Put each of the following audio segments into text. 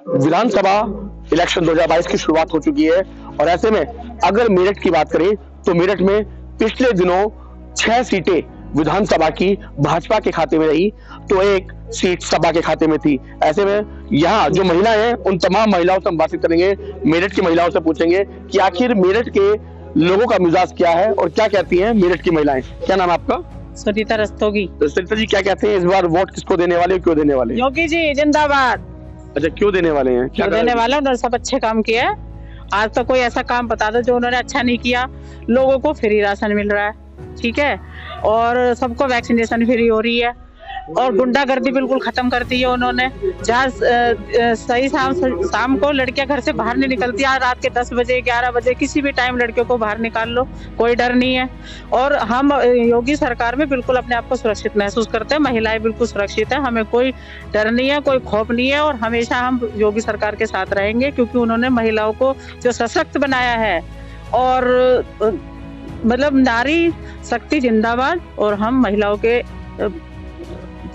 विधानसभा election 2022 की शुरुआत हो चुकी है और ऐसे में अगर मेरठ की बात करें तो मेरठ में पिछले दिनों 6 सीटें विधानसभा की भाजपा के खाते में रही तो एक सीट सपा के खाते में थी। ऐसे में यहाँ जो महिलाएं हैं उन तमाम महिलाओं से हम बातचीत करेंगे, मेरठ की महिलाओं से पूछेंगे कि आखिर मेरठ के लोगों का मिजाज क्या है और क्या कहती हैं मेरठ की महिलाएं। क्या नाम है आपका? सरिता रस्तोगी। सरिता जी, क्या कहते हैं इस बार वोट किसको देने वाले, क्यों देने वाले? योगी जी जिंदाबाद। अच्छा, क्यों देने वाले हैं? क्या देने वाले? उन्होंने सब अच्छे काम किए। आज तो कोई ऐसा काम बता दो जो उन्होंने अच्छा नहीं किया। लोगों को फ्री राशन मिल रहा है, ठीक है, और सबको वैक्सीनेशन फ्री हो रही है और गुंडागर्दी बिल्कुल खत्म कर दी है उन्होंने। जहाँ सही शाम को लड़कियां घर से बाहर नहीं निकलती, रात के 10 बजे 11 बजे किसी भी टाइम लड़कियों को बाहर निकाल लो, कोई डर नहीं है। और हम योगी सरकार में बिल्कुल अपने आप को सुरक्षित महसूस करते हैं। महिलाएं बिल्कुल सुरक्षित है, हमें कोई डर नहीं है, कोई खौफ नहीं है और हमेशा हम योगी सरकार के साथ रहेंगे क्योंकि उन्होंने महिलाओं को जो सशक्त बनाया है और मतलब नारी शक्ति जिंदाबाद और हम महिलाओं के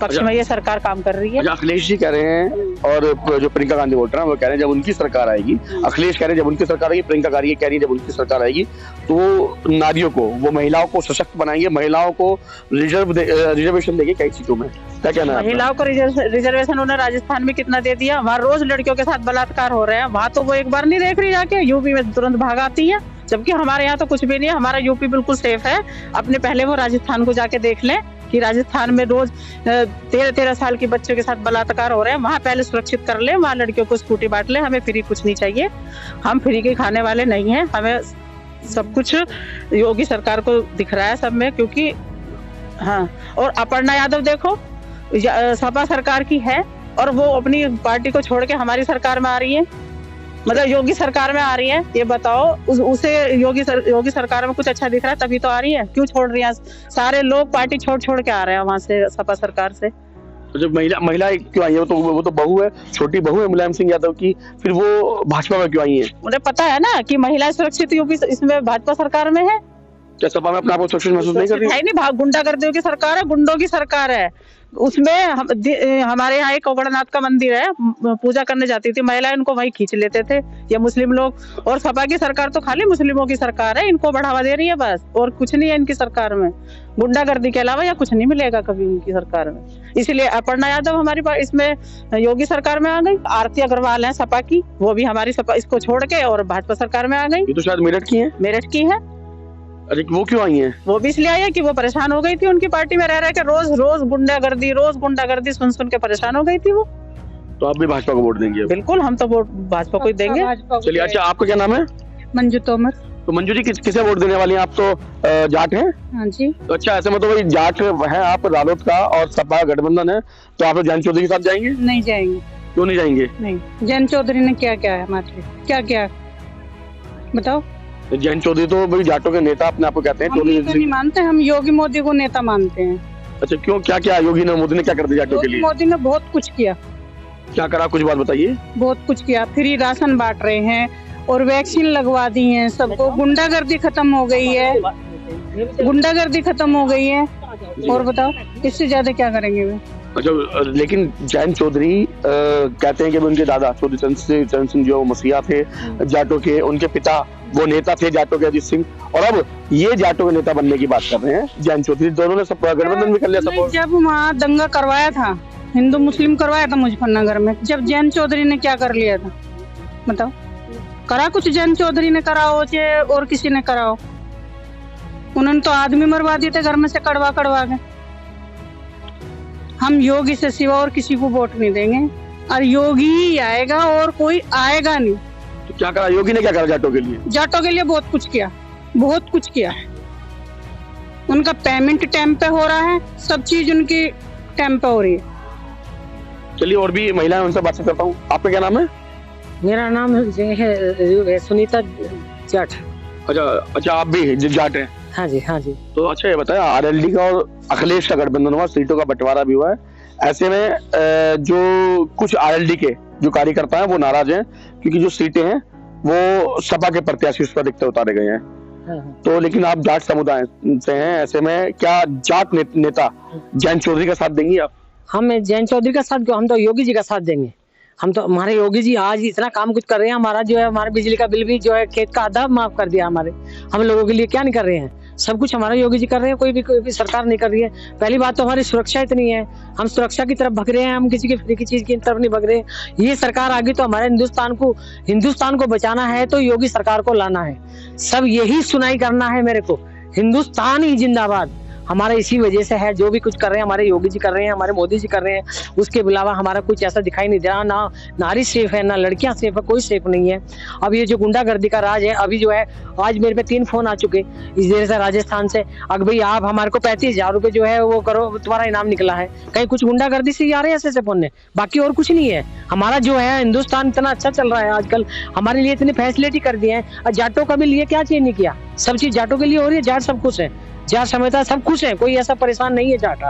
पक्ष में ये सरकार काम कर रही है। अखिलेश जी कह रहे हैं और जो प्रियंका गांधी वोट रहे हैं वो कह रहे हैं जब उनकी सरकार आएगी, अखिलेश कह रहे हैं जब उनकी सरकार आएगी, प्रियंका गांधी कह रही है जब उनकी सरकार आएगी तो नारियों को, वो महिलाओं को सशक्त बनाएंगे, महिलाओं को रिजर्वेशन देंगे कई सीटों में। क्या कहना है? महिलाओं को रिजर्वेशन उन्होंने राजस्थान में कितना दे दिया? वहाँ रोज लड़कियों के साथ बलात्कार हो रहे हैं, वहाँ तो वो एक बार नहीं देख रही जाके, यूपी में तुरंत भाग आती है, जबकि हमारे यहाँ तो कुछ भी नहीं है। हमारा यूपी बिल्कुल सेफ है। अपने पहले वो राजस्थान को जाके देख लें कि राजस्थान में रोज 13-13 साल के बच्चों के साथ बलात्कार हो रहे हैं। वहाँ पहले सुरक्षित कर ले, वहाँ लड़कियों को स्कूटी बांट ले। हमें फ्री कुछ नहीं चाहिए, हम फ्री के खाने वाले नहीं हैं। हमें सब कुछ योगी सरकार को दिख रहा है सब में, क्योंकि हाँ। और अपर्णा यादव देखो, सपा सरकार की है और वो अपनी पार्टी को छोड़ के हमारी सरकार में आ रही है, मतलब योगी सरकार में आ रही है। ये बताओ उसे योगी सरकार में कुछ अच्छा दिख रहा है तभी तो आ रही है, क्यों छोड़ रही है? सारे लोग पार्टी छोड़ के आ रहे हैं वहाँ से, सपा सरकार से। तो जब महिला क्यों आई है? वो तो बहू है, छोटी बहू है मुलायम सिंह यादव की, फिर वो भाजपा में क्यों आई है? उन्हें पता है ना कि महिलाएं सुरक्षित यूपी इसमें भाजपा सरकार में है। क्या सपा में अपने आप को सुरक्षित महसूस नहीं कर रही है? नहीं, गुंडागर्दियों की सरकार है, गुंडों की सरकार है। उसमें हमारे यहाँ एक ओगड़नाथ का मंदिर है, पूजा करने जाती थी महिलाएं, इनको वहीं खींच लेते थे ये मुस्लिम लोग। और सपा की सरकार तो खाली मुस्लिमों की सरकार है, इनको बढ़ावा दे रही है बस, और कुछ नहीं है इनकी सरकार में। गुंडागर्दी के अलावा या कुछ नहीं मिलेगा कभी इनकी सरकार में। इसलिए अपर्णा यादव हमारी इसमें योगी सरकार में आ गई। आरती अग्रवाल है सपा की, वो भी हमारी सपा इसको छोड़ के और भाजपा सरकार में आ गई। ये तो शायद मेरठ की है। मेरठ की है। अरे वो क्यों आई हैं? वो भी इसलिए आई है कि वो परेशान हो गई थी उनकी पार्टी में रह के, रोज गुंडागर्दी सुन के परेशान हो गई थी वो। तो आप भी भाजपा को वोट देंगे? बिल्कुल, हम तो वोट भाजपा को ही देंगे। चलिए, अच्छा आपका क्या नाम है? मंजू तोमर। तो मंजू जी किसे वोट देने वाली हैं आप? तो जाट हैं? हाँ जी। तो अच्छा, ऐसे में तो वही जाट है आप, रालोद का और सपा गठबंधन है, तो आप जयंत चौधरी के साथ जाएंगे? नहीं जाएंगे। क्यों नहीं जाएंगे? नहीं, जयंत चौधरी ने क्या क्या है हमारे लिए, क्या बताओ? जयंत चौधरी तो भाई जाटों के नेता अपने आप को कहते हैं। हम तो नहीं मानते, हम योगी मोदी को नेता मानते हैं। अच्छा, क्यों? क्या योगी ने, मोदी ने क्या कर दिया जाटों के लिए? मोदी ने बहुत कुछ किया। क्या करा, कुछ बात बताइए। बहुत कुछ किया, फ्री राशन बांट रहे हैं और वैक्सीन लगवा दी है सबको। गुंडागर्दी खत्म हो गई है, गुंडागर्दी खत्म हो गई है। और बताओ इससे ज्यादा क्या करेंगे वे? अच्छा, लेकिन जयंत चौधरी कहते हैं कि उनके दादा चौधरी चरण सिंह जो मसीहा थे जाटों के, उनके पिता वो नेता थे जाटों के अजीत सिंह, और अब ये जाटों के नेता बनने की बात कर रहे हैं जयंत चौधरी। दोनों ने सब गठबंधन भी कर लिया सब। जब वहाँ दंगा करवाया था, हिंदू मुस्लिम करवाया था मुजफ्फरनगर में, जब जयंत चौधरी ने क्या कर लिया था बताओ? करा कुछ जयंत चौधरी ने करा हो चाहे और किसी ने करा हो? उन्होंने तो आदमी मरवा दिए थे घर में से कड़वा के। हम योगी से सिवा और किसी को वोट नहीं देंगे, और योगी ही आएगा और कोई आएगा नहीं। तो क्या करा योगी ने? क्या करा जाटों के लिए? जाटों के लिए बहुत कुछ किया। उनका पेमेंट टाइम पे हो रहा है, सब चीज उनकी टाइम पे हो रही है। चलिए, और भी महिलाएं, उनसे बातचीत करता हूँ। आपका क्या नाम है? मेरा नाम है सुनीता जाट। अच्छा, आप भी जाट हैं? हाँ जी। तो अच्छा ये बताया, आरएलडी का और अखिलेश का गठबंधन हुआ, सीटों का बंटवारा भी हुआ है। ऐसे में जो कुछ आरएलडी के जो कार्यकर्ता हैं वो नाराज हैं क्योंकि जो सीटें हैं वो सपा के प्रत्याशी उस पर दिखते उतारे गए हैं। तो लेकिन आप जाट समुदाय से हैं, ऐसे में क्या जाट नेता जयंत चौधरी का साथ देंगी आप? हम जयंत चौधरी का साथ, हम तो योगी जी का साथ देंगे। हम तो, हमारे योगी जी आज इतना काम कुछ कर रहे हैं, हमारा जो है, हमारा बिजली का बिल भी जो है खेत का आधा माफ कर दिया हमारे, हम लोगों के लिए क्या नहीं कर रहे हैं, सब कुछ हमारे योगी जी कर रहे हैं, कोई भी सरकार नहीं कर रही है। पहली बात तो हमारी सुरक्षा इतनी है, हम सुरक्षा की तरफ भग रहे हैं, हम किसी की फ्री की चीज की तरफ नहीं भग रहे हैं। ये सरकार आ गई तो हमारे हिंदुस्तान को बचाना है तो योगी सरकार को लाना है, सब यही सुनाई करना है मेरे को, हिंदुस्तान ही जिंदाबाद। हमारा इसी वजह से है, जो भी कुछ कर रहे हैं हमारे योगी जी कर रहे हैं, हमारे मोदी जी कर रहे हैं, उसके अलावा हमारा कुछ ऐसा दिखाई नहीं दे रहा। ना नारी सेफ है, ना लड़कियां सेफ है, कोई सेफ नहीं है। अब ये जो गुंडागर्दी का राज है, अभी जो है आज मेरे पे 3 फोन आ चुके इस देर से राजस्थान से, अगर भाई आप हमारे को 35,000 रुपए जो है वो करो, तुम्हारा इनाम निकला है। कहीं कुछ गुंडागर्दी से ही आ रहे हैं ऐसे फोन ने, बाकी और कुछ नहीं है। हमारा जो है हिंदुस्तान इतना अच्छा चल रहा है आजकल, हमारे लिए इतनी फैसिलिटी कर दी है। और जाटों का भी लिए क्या चीज नहीं किया, सब चीज जाटों के लिए हो रही है, जाट सब कुछ है, जाट समझता है सब खुश है, कोई ऐसा परेशान नहीं है जाट।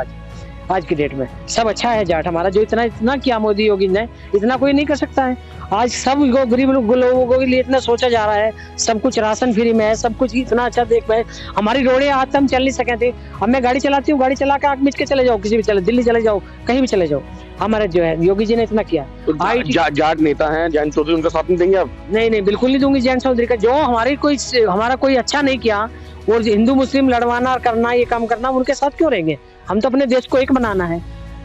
आज की डेट में सब अच्छा है जाट हमारा, जो इतना किया मोदी योगी ने, इतना कोई नहीं कर सकता है। आज सब गरीब लोगों के लिए इतना सोचा जा रहा है, सब कुछ राशन फ्री में है, सब कुछ इतना अच्छा देख पाए। हमारी रोडें आज तक हम चल नहीं सके थे, अब मैं गाड़ी चलाती हूँ, गाड़ी चला के आग मिच के चले जाओ, किसी भी चले, दिल्ली चले जाओ, कहीं भी चले जाओ, हमारे जो है योगी जी ने इतना किया। जाट नेता हैं जयंत चौधरी, उनका साथ नहीं देंगे आप? नहीं, बिल्कुल नहीं दूंगी जयंत चौधरी का, जो हमारा कोई अच्छा नहीं किया, और हिंदू मुस्लिम लड़वाना करना, ये काम करना, उनके साथ क्यों रहेंगे? हम तो अपने देश को एक बनाना है,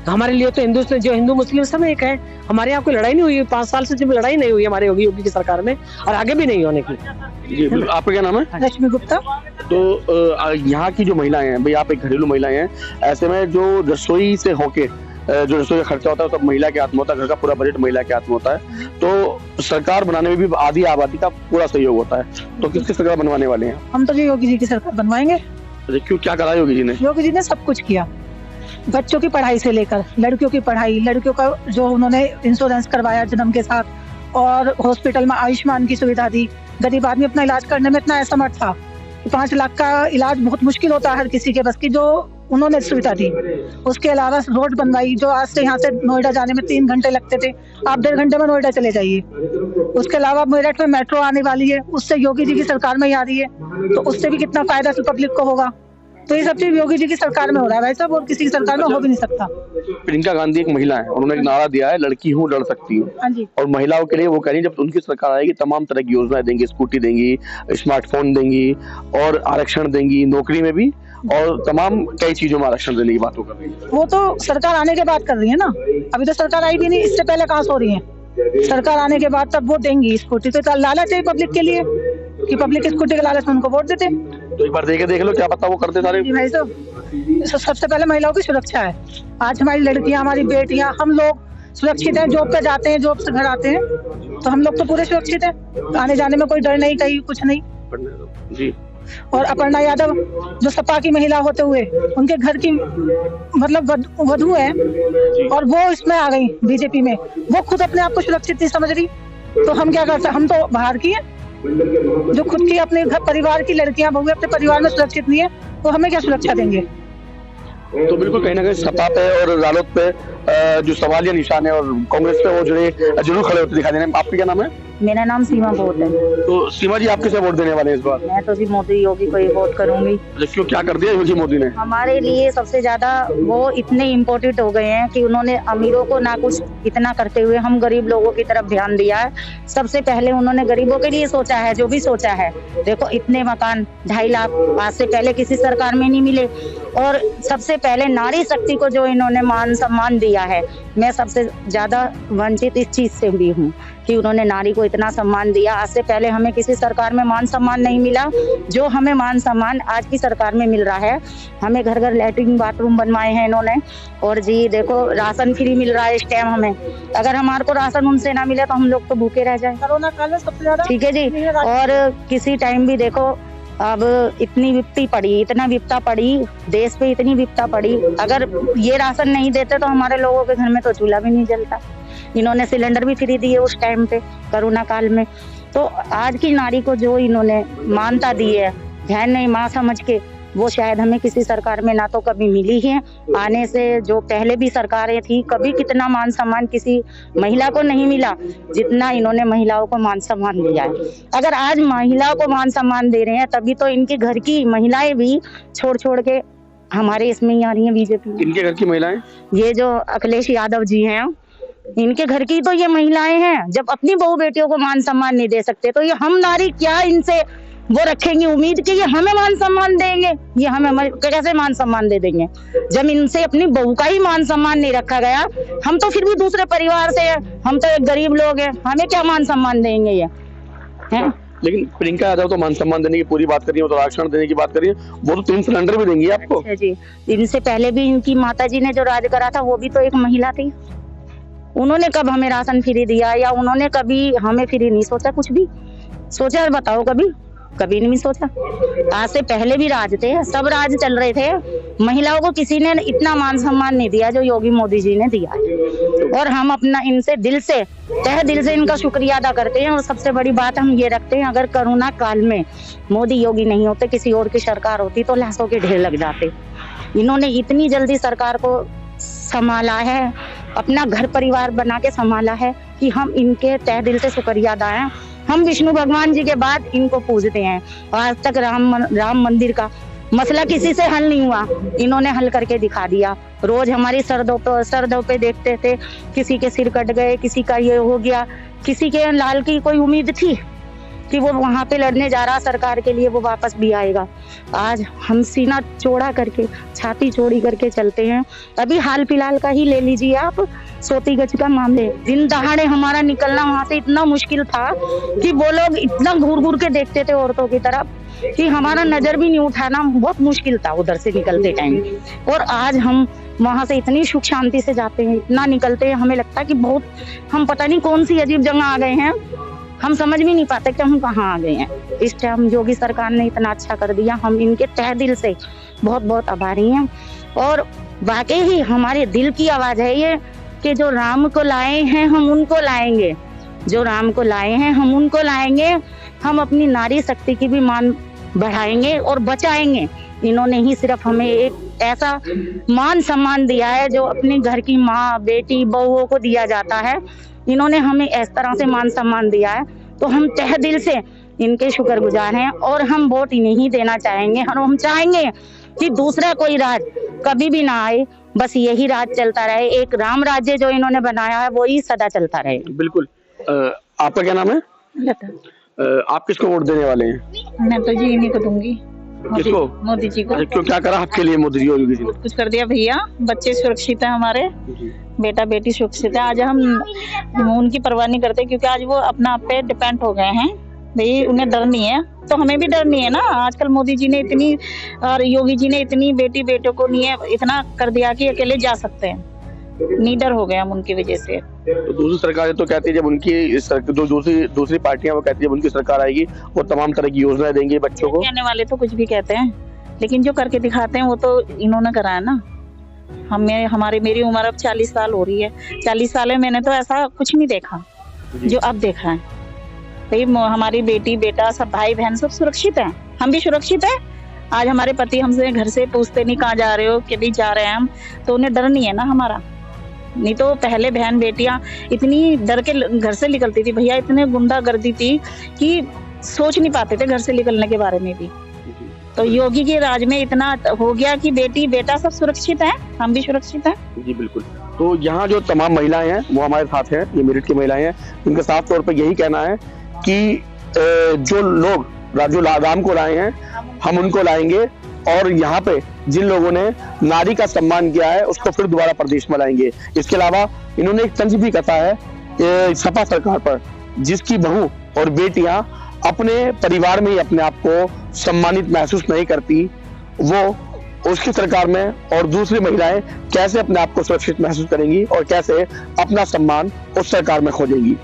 हमारे लिए तो हिंदू मुस्लिम सब एक है। हमारे यहाँ कोई लड़ाई नहीं हुई, 5 साल से जब लड़ाई नहीं हुई हमारे योगी की सरकार में, और आगे भी नहीं होने की। जी, आपका क्या नाम है? लक्ष्मी गुप्ता। तो यहाँ की जो महिलाएं हैं, भाई आप एक घरेलू महिलाएं हैं, ऐसे में जो रसोई से होके जो रसोई का खर्चा होता है सब महिला के हाथ में होता है, घर का पूरा बजट महिला के हाथ में होता है, तो सरकार बनाने में भी आधी आबादी का पूरा सहयोग होता है, तो किसकी सरकार बनवाने वाले हैं? हम तो योगी जी की सरकार बनवाएंगे। क्यों, क्या करा योगी जी ने? योगी जी ने सब कुछ किया, बच्चों की पढ़ाई से लेकर लड़कियों की पढ़ाई, लड़कियों का जो उन्होंने इंश्योरेंस करवाया जन्म के साथ, और हॉस्पिटल में आयुष्मान की सुविधा दी। गरीब आदमी अपना इलाज करने में इतना असमर्थ था कि 5 लाख का इलाज बहुत मुश्किल होता है हर किसी के बस की, जो उन्होंने सुविधा दी। उसके अलावा रोड बनवाई, जो आज से यहाँ से नोएडा जाने में 3 घंटे लगते थे, आप 1.5 घंटे में नोएडा चले जाइए। उसके अलावा मेरठ में मेट्रो आने वाली है, उससे योगी जी की सरकार में ही आ रही है, तो उससे भी कितना फायदा पब्लिक को होगा। तो ये सब चीज योगी जी की सरकार में हो रहा है भाई साहब, और किसी की सरकार में हो भी नहीं सकता। प्रियंका गांधी एक महिला है, उन्होंने एक नारा दिया है, लड़की हूँ लड़ सकती हूँ। हाँ जी। और महिलाओं के लिए वो कह रही है जब उनकी सरकार आएगी तमाम तरह की योजनाएं देंगी, स्कूटी देंगी, स्मार्टफोन देंगी, और आरक्षण देंगी नौकरी में भी, और तमाम कई चीजों में आरक्षण देने की बात कर रही है। वो तो सरकार आने के बाद कर रही है ना, अभी तो सरकार आई भी नहीं, इससे पहले कहाँ से हो रही है? सरकार आने के बाद तब वो देंगी स्कूटी, तो लालच है पब्लिक के लिए कि पब्लिक स्कूटी के लालच में उनको वोट देते। तो एक बार देख लो, क्या पता वो करते सारे। भाई साहब, सबसे पहले महिलाओं की सुरक्षा है। आज हमारी लड़कियां, हमारी बेटियां, हम लोग सुरक्षित हैं, जॉब पे जाते हैं, जॉब से घर आते हैं, तो हम लोग तो पूरे सुरक्षित हैं, आने जाने में कोई डर नहीं, कहीं कुछ नहीं जी। और अपर्णा यादव जो सपा की महिला होते हुए उनके घर की मतलब वधू है, और वो इसमें आ गई बीजेपी में, वो खुद अपने आप को सुरक्षित नहीं समझ रही, तो हम क्या करते हैं? हम तो बाहर की है, जो खुद की अपने घर परिवार की लड़कियां बहू अपने परिवार में सुरक्षित नहीं है, तो हमें क्या सुरक्षा देंगे? तो बिल्कुल कहीं ना कहीं सपा पे और रालोद पे जो सवालिया निशान है, और कांग्रेस पे वो जरूर खड़े होते दिखाई दे रहे हैं। आपका क्या नाम है? मेरा नाम सीमा बोल है। तो सीमा जी, आप किसे वोट देने वाले हैं इस बार? मैं तो जी मोदी योगी को ही वोट करूंगी। क्यों, क्या कर दिया योगी मोदी ने? हमारे लिए सबसे ज्यादा वो इतने इम्पोर्टेंट हो गए हैं कि उन्होंने अमीरों को ना कुछ इतना करते हुए हम गरीब लोगों की तरफ ध्यान दिया है। सबसे पहले उन्होंने गरीबों के लिए सोचा है, जो भी सोचा है। देखो इतने मकान 2.5 लाख आज से पहले किसी सरकार में नहीं मिले, और सबसे पहले नारी शक्ति को जो इन्होंने मान सम्मान दिया है, मैं सबसे ज्यादा वंचित इस चीज से भी हूँ कि उन्होंने नारी को इतना सम्मान दिया। आज से पहले हमें किसी सरकार में मान सम्मान नहीं मिला, जो हमें मान सम्मान आज की सरकार में मिल रहा है। हमें घर घर लैट्रिन बाथरूम बनवाए हैं इन्होंने, और जी देखो राशन फ्री मिल रहा है इस टाइम हमें। अगर हमारे को राशन उनसे ना मिले तो हम लोग तो भूखे रह जाए। कोरोना काल में सबसे ज्यादा, ठीक है जी। और किसी टाइम भी देखो अब इतनी विपत्ति पड़ी, इतना विपत्ता पड़ी देश पे, इतनी विपत्ता पड़ी, अगर ये राशन नहीं देते तो हमारे लोगों के घर में तो चूल्हा भी नहीं जलता। इन्होंने सिलेंडर भी फ्री दिए उस टाइम पे कोरोना काल में। तो आज की नारी को जो इन्होंने मानता दी है, ध्यान नहीं माँ समझ के, वो शायद हमें किसी सरकार में ना तो कभी मिली है। आने से जो पहले भी सरकारें थी, कभी कितना मान सम्मान किसी महिला को नहीं मिला जितना इन्होंने महिलाओं को मान सम्मान दिया है। अगर आज महिलाओं को मान सम्मान दे रहे हैं, तभी तो इनके घर की महिलाएं भी छोड़ के हमारे इसमें ही आ रही है बीजेपी। इनके घर की महिलाएं, ये जो अखिलेश यादव जी हैं, इनके घर की तो ये महिलाएं हैं, जब अपनी बहू बेटियों को मान सम्मान नहीं दे सकते तो ये हम नारी क्या इनसे वो रखेंगे उम्मीद कि ये हमें मान सम्मान देंगे? ये हमें कैसे मान सम्मान दे देंगे जब इनसे अपनी बहू का ही मान सम्मान नहीं रखा गया? हम तो फिर भी दूसरे परिवार से हैं, हम तो एक गरीब लोग हैं, हमें क्या मान सम्मान देंगे ये हैं? लेकिन प्रियंका यादव तो मान सम्मान देने की पूरी बात कर रही है, वो तो आरक्षण देने की बात कर रही है, वो तो 3 सिलेंडर भी देंगी आपको। अच्छा जी, इनसे पहले भी इनकी माता जी ने जो राज करा था वो भी तो एक महिला थी। उन्होंने कब हमें राशन फ्री दिया या उन्होंने कभी हमें फ्री नहीं सोचा? कुछ भी सोचा है बताओ? कभी नहीं सोचा। आज से पहले भी राज थे, सब राज चल रहे थे, महिलाओं को किसी ने इतना मान सम्मान नहीं दिया जो योगी मोदी जी ने दिया है। और हम अपना इनसे तहे दिल से इनका शुक्रिया अदा करते हैं। और सबसे बड़ी बात हम ये रखते हैं, अगर कोरोना काल में मोदी योगी नहीं होते, किसी और की सरकार होती तो लाशों के ढेर लग जाते। इन्होंने इतनी जल्दी सरकार को संभाला है, अपना घर परिवार बना के संभाला है कि हम इनके तहे दिल से शुक्रिया अदा हैं। हम विष्णु भगवान जी के बाद इनको पूजते हैं। आज तक राम मंदिर का मसला किसी से हल नहीं हुआ, इन्होंने हल करके दिखा दिया। रोज हमारी सरदों पे देखते थे, किसी के सिर कट गए, किसी का ये हो गया, किसी के लाल की कोई उम्मीद थी कि वो वहां पे लड़ने जा रहा सरकार के लिए, वो वापस भी आएगा। आज हम सीना चौड़ा करके, छाती चौड़ी करके चलते हैं। अभी हाल फिलहाल का ही ले लीजिए आप, सोतीगंज का मामले, दिन दहाड़े हमारा निकलना वहां से इतना मुश्किल था कि वो लोग इतना घूर घूर के देखते थे औरतों की तरफ कि हमारा नजर भी नहीं उठाना बहुत मुश्किल था उधर से निकलते टाइम। और आज हम वहां से इतनी सुख शांति से जाते हैं, इतना निकलते हैं, हमें लगता है कि बहुत हम पता नहीं कौन सी अजीब जगह आ गए हैं, हम समझ भी नहीं पाते कि हम कहाँ आ गए हैं। इस टाइम योगी सरकार ने इतना अच्छा कर दिया, हम इनके तहे दिल से बहुत बहुत आभारी हैं। और वाकई ही हमारे दिल की आवाज है ये कि जो राम को लाए हैं हम उनको लाएंगे, जो राम को लाए हैं हम उनको लाएंगे। हम अपनी नारी शक्ति की भी मान बढ़ाएंगे और बचाएंगे। इन्होंने ही सिर्फ हमें एक ऐसा मान सम्मान दिया है जो अपने घर की माँ, बेटी, बहुओं को दिया जाता है। इन्होंने हमें इस तरह से मान सम्मान दिया है तो हम तहे दिल से इनके शुक्रगुजार हैं। और हम वोट इन्हें ही देना चाहेंगे और हम चाहेंगे कि दूसरा कोई राज कभी भी ना आए, बस यही राज चलता रहे। एक राम राज्य जो इन्होंने बनाया है वो ही सदा चलता रहे। बिल्कुल। आपका क्या नाम है? आप किसको वोट देने वाले हैं? मैं तो जी इन्हीं को दूंगी। किसको? मोदी जी को। क्यों, क्या करा आपके लिए मोदी जी योगी जी ने? कुछ कर दिया भैया, बच्चे सुरक्षित है हमारे, बेटा बेटी सुरक्षित है। आज हम उनकी परवाह नहीं करते क्योंकि आज वो अपना आप पे डिपेंड हो गए हैं भाई, उन्हें डर नहीं है तो हमें भी डर नहीं है ना। आजकल मोदी जी ने इतनी और योगी जी ने इतनी बेटी बेटों को नहीं है इतना कर दिया कि अकेले जा सकते हैं, निडर हो गए हम उनकी वजह से। तो दूसरी सरकार तो कहती है जब उनकी जो दूसरी पार्टियां वो कहती है जब उनकी सरकार आएगी वो तमाम तरह की योजनाएं देंगे बच्चों को। कहने वाले तो कुछ भी कहते हैं लेकिन जो करके दिखाते हैं वो तो इन्होंने करा है ना। मेरी उम्र अब 40 साल हो रही है, 40 साल में मैंने तो ऐसा कुछ नहीं देखा जो अब देखा है भाई। हमारी बेटी बेटा सब भाई बहन सब सुरक्षित हैं, हम भी सुरक्षित हैं। आज हमारे पति हमसे घर से पूछते नहीं कहाँ जा रहे हो, कि भी जा रहे हैं हम, तो उन्हें डर नहीं है ना हमारा। नहीं तो पहले बहन बेटियां इतनी डर के घर से निकलती थी भैया, इतने गुंडागर्दी थी कि सोच नहीं पाते थे घर से निकलने के बारे में भी। तो योगी के राज में इतना हो गया कि बेटी बेटा सब सुरक्षित हैं, हम भी सुरक्षित हैं। जी बिल्कुल। तो यहाँ जो तमाम महिलाएं हैं वो हमारे साथ हैं, ये मेरिट की महिलाएं हैं, उनका साफ तौर पर यही कहना है कि जो लोग जो राम को लाए हैं हम उनको लाएंगे और यहाँ पे जिन लोगों ने नारी का सम्मान किया है उसको फिर दोबारा प्रदेश में लाएंगे। इसके अलावा इन्होंने एक तंज भी कसा है सपा सरकार पर, जिसकी बहू और बेटियां अपने परिवार में ही अपने आप को सम्मानित महसूस नहीं करती, वो उसकी सरकार में और दूसरी महिलाएं कैसे अपने आप को सुरक्षित महसूस करेंगी और कैसे अपना सम्मान उस सरकार में खोजेंगी।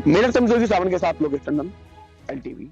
मेरे सावन के साथ लोकेश टंडन, LTV।